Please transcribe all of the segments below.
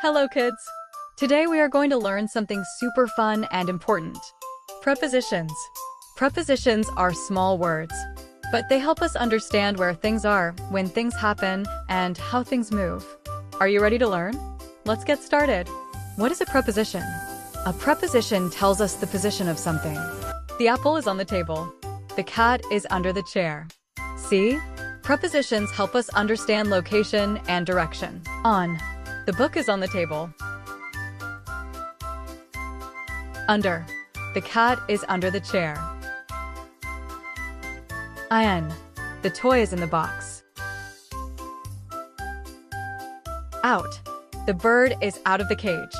Hello kids! Today we are going to learn something super fun and important. Prepositions. Prepositions are small words, but they help us understand where things are, when things happen, and how things move. Are you ready to learn? Let's get started. What is a preposition? A preposition tells us the position of something. The apple is on the table. The cat is under the chair. See? Prepositions help us understand location and direction. On. The book is on the table. Under. The cat is under the chair. In. The toy is in the box. Out. The bird is out of the cage.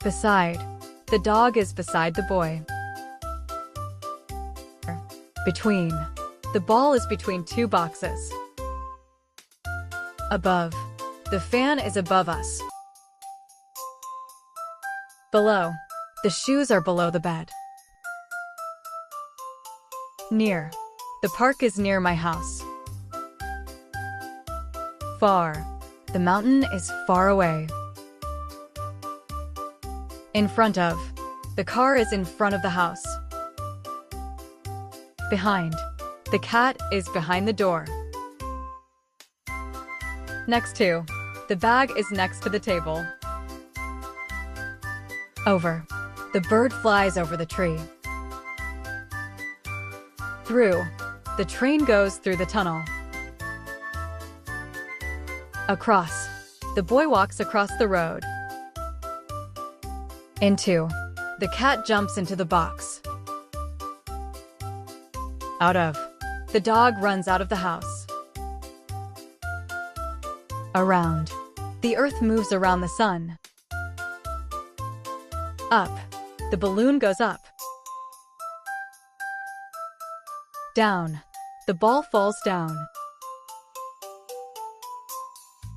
Beside. The dog is beside the boy. Between. The ball is between two boxes. Above. The fan is above us. Below. The shoes are below the bed. Near. The park is near my house. Far. The mountain is far away. In front of. The car is in front of the house. Behind. The cat is behind the door. Next to. The bag is next to the table. Over. The bird flies over the tree. Through. The train goes through the tunnel. Across. The boy walks across the road. Into. The cat jumps into the box. Out of. The dog runs out of the house. Around. The earth moves around the sun. Up. The balloon goes up. Down. The ball falls down.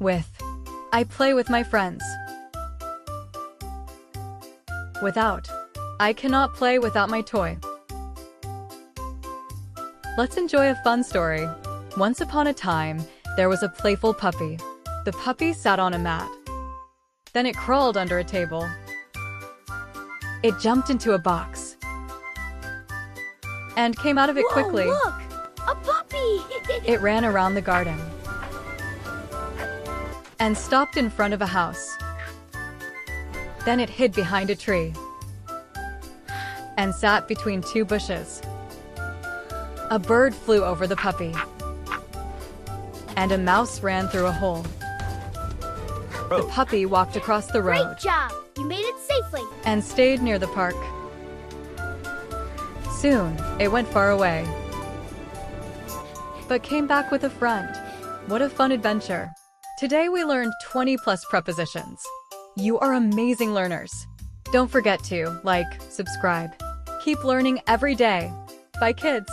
With. I play with my friends. Without. I cannot play without my toy. Let's enjoy a fun story. Once upon a time, there was a playful puppy. The puppy sat on a mat. Then it crawled under a table. It jumped into a box and came out of it quickly. Whoa, look! A puppy! It ran around the garden and stopped in front of a house. Then it hid behind a tree and sat between two bushes. A bird flew over the puppy, and a mouse ran through a hole. The puppy walked across the road. Great job! You made it safely! And stayed near the park. Soon, it went far away, but came back with a friend. What a fun adventure! Today we learned 20+ prepositions. You are amazing learners. Don't forget to like, subscribe. Keep learning every day. Bye kids!